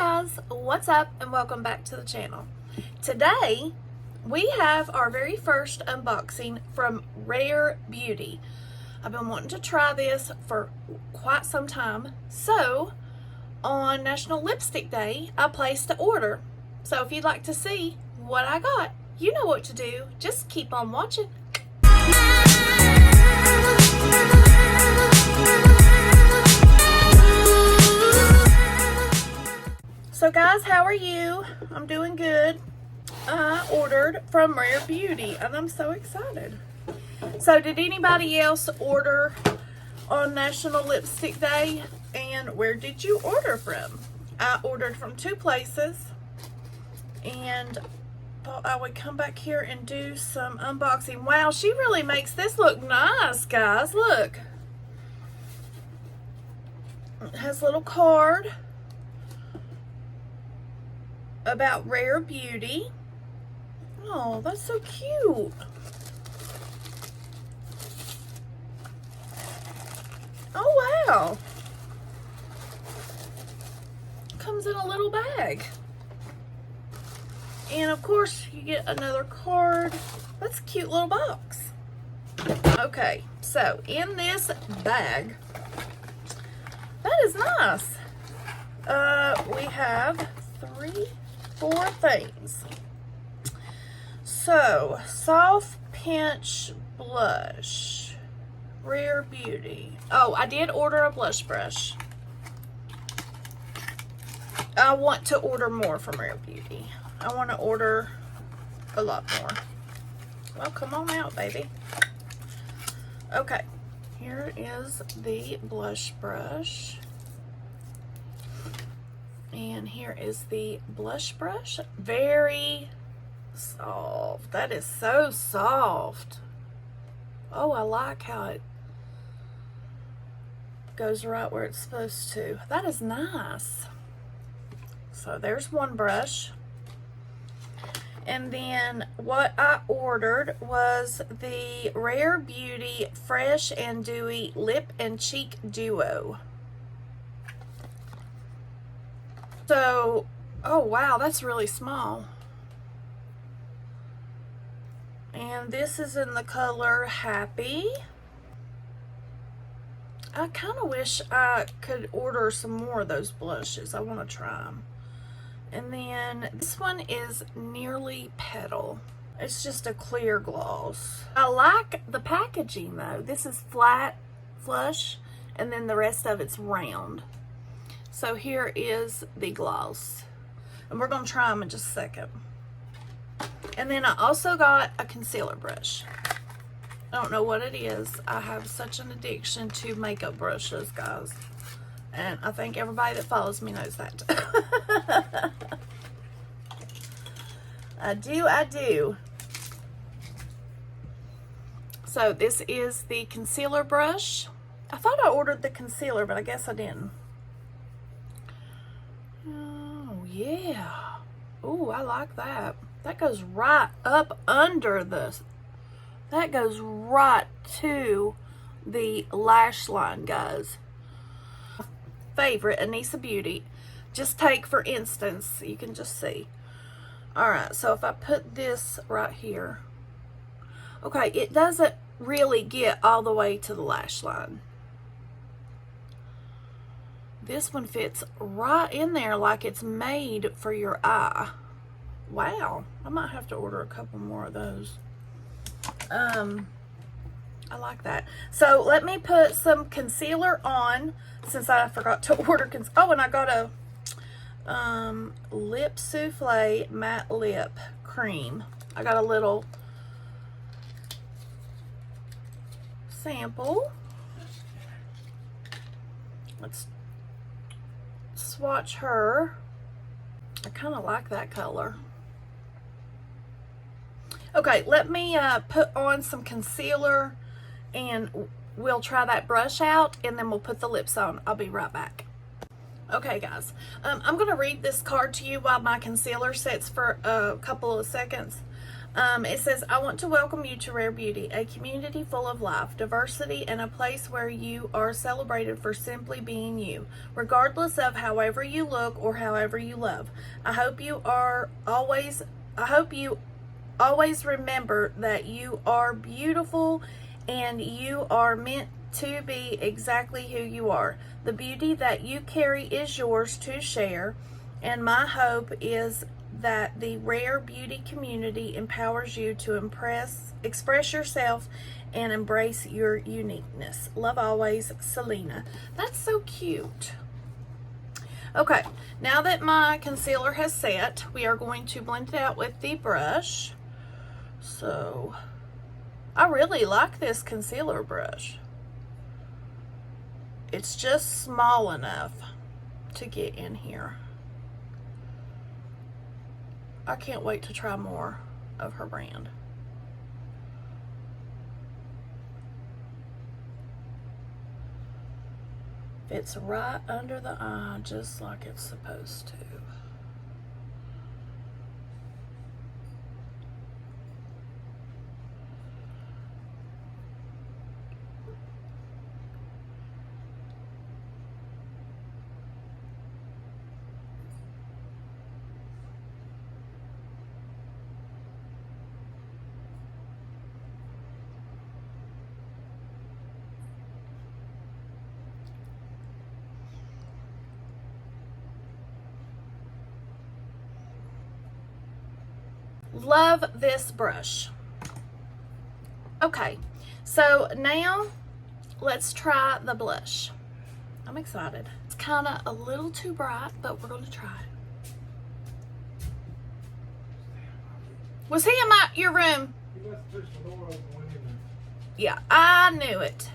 guys, what's up and welcome back to the channel. Today we have our very first unboxing from Rare Beauty. I've been wanting to try this for quite some time, so on National Lipstick Day I placed the order. So if you'd like to see what I got, you know what to do. Just keep on watching. So guys, how are you? I'm doing good. I ordered from Rare Beauty and I'm so excited. So did anybody else order on National Lipstick Day? And where did you order from? I ordered from two places and thought I would come back here and do some unboxing. Wow, she really makes this look nice, guys. Look. It has a little card about Rare Beauty. Oh, that's so cute. Oh, wow. Comes in a little bag. And of course, you get another card. That's a cute little box. Okay, so in this bag, that is nice. We have four things. So, Soft Pinch Blush, Rare Beauty. Oh, I did order a blush brush. I want to order more from Rare Beauty. I want to order a lot more. Well, come on out, baby. Okay, here is the blush brush. And here is the blush brush. Very soft. That is so soft. Oh, I like how it goes right where it's supposed to. That is nice. So there's one brush. And then what I ordered was the Rare Beauty Fresh and Dewy Lip and Cheek Duo. So, oh wow, that's really small. And this is in the color Happy. I kind of wish I could order some more of those blushes. I want to try them. And then this one is Nearly Petal. It's just a clear gloss. I like the packaging though. This is flat, flush, and then the rest of it's round. So here is the gloss. And we're going to try them in just a second. And then I also got a concealer brush. I don't know what it is. I have such an addiction to makeup brushes, guys. And I think everybody that follows me knows that. I do. So this is the concealer brush. I thought I ordered the concealer, but I guess I didn't. Oh, yeah. Oh, I like that. That goes right up under this. That goes right to the lash line, guys. Favorite, Anissa Beauty. Just take, for instance, you can just see. Alright, so if I put this right here. Okay, it doesn't really get all the way to the lash line. This one fits right in there like it's made for your eye. Wow, I might have to order a couple more of those. I like that. So let me put some concealer on since I forgot to order oh, and I got a Lip Souffle matte lip cream. I got a little sample. Let's swatch her. I kind of like that color. Okay, let me put on some concealer and we'll try that brush out and then we'll put the lips on. I'll be right back. Okay guys, I'm going to read this card to you while my concealer sets for a couple of seconds. It says, I want to welcome you to Rare Beauty, a community full of life, diversity, and a place where you are celebrated for simply being you, regardless of however you look or however you love. I hope you always remember that you are beautiful and you are meant to be exactly who you are. The beauty that you carry is yours to share, and my hope is that the Rare Beauty community empowers you to express yourself and embrace your uniqueness. Love always, Selena. That's so cute. Okay, now that my concealer has set, we are going to blend it out with the brush. So, I really like this concealer brush. It's just small enough to get in here. I can't wait to try more of her brand. It's right under the eye, just like it's supposed to. Love this brush. Okay, so now let's try the blush. I'm excited. It's kind of a little too bright, but we're going to try it. Was he in your room? He must have pushed the door open when he went. Yeah, I knew it.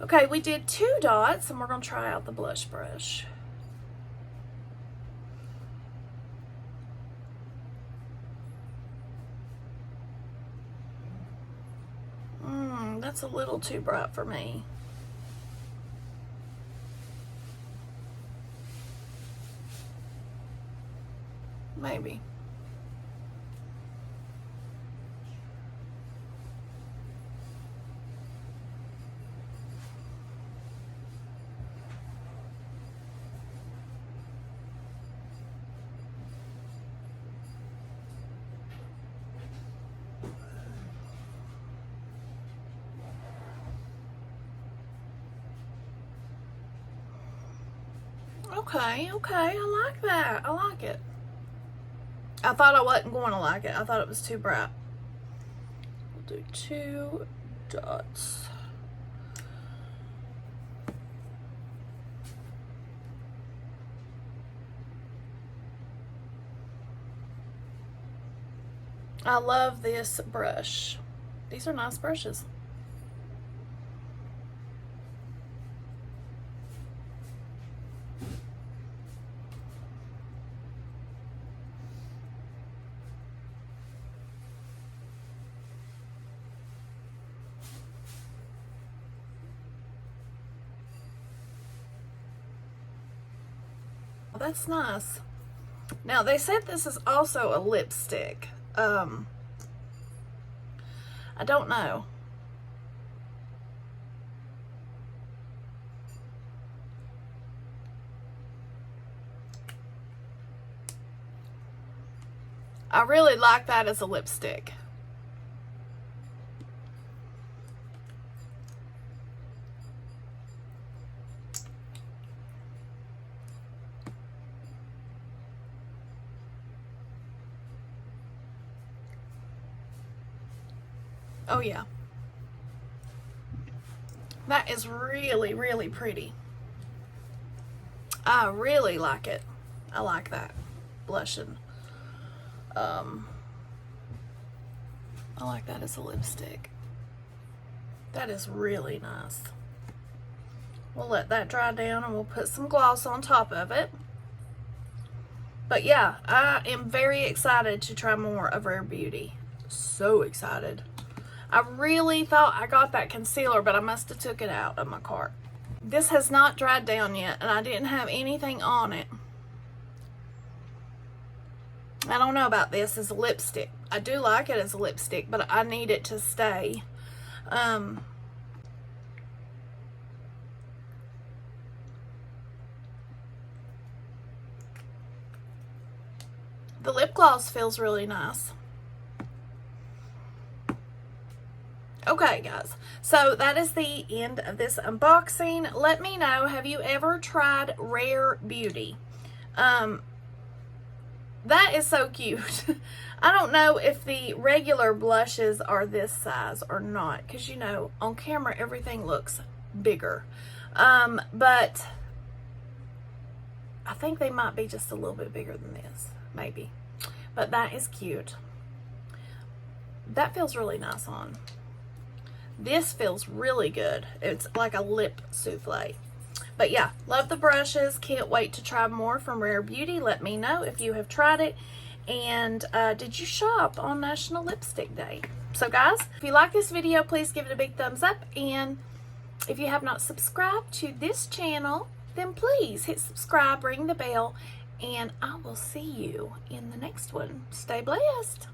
Okay, we did 2 dots, and we're going to try out the blush brush. That's a little too bright for me. Maybe. Okay, I like that. I like it. I thought I wasn't going to like it. I thought it was too bright. We'll do 2 dots. I love this brush. These are nice brushes. That's nice. Now they said this is also a lipstick. I don't know. I really like that as a lipstick. Oh yeah. That is really, really pretty. I really like it. I like that blushing. I like that as a lipstick. That is really nice. We'll let that dry down and we'll put some gloss on top of it. But yeah, I am very excited to try more of Rare Beauty. So excited. I really thought I got that concealer, but I must have took it out of my cart. This has not dried down yet, and I didn't have anything on it. I don't know about this as a lipstick. I do like it as a lipstick, but I need it to stay. The lip gloss feels really nice. Okay, guys, so that is the end of this unboxing. Let me know, have you ever tried Rare Beauty? That is so cute. I don't know if the regular blushes are this size or not, because you know, on camera everything looks bigger. But I think they might be just a little bit bigger than this, maybe. But that is cute. That feels really nice on. This feels really good. It's like a lip souffle. But yeah, love the brushes. Can't wait to try more from Rare Beauty. Let me know if you have tried it. And did you shop on National Lipstick Day? So guys, if you like this video, please give it a big thumbs up. And if you have not subscribed to this channel, then please hit subscribe, ring the bell, and I will see you in the next one. Stay blessed.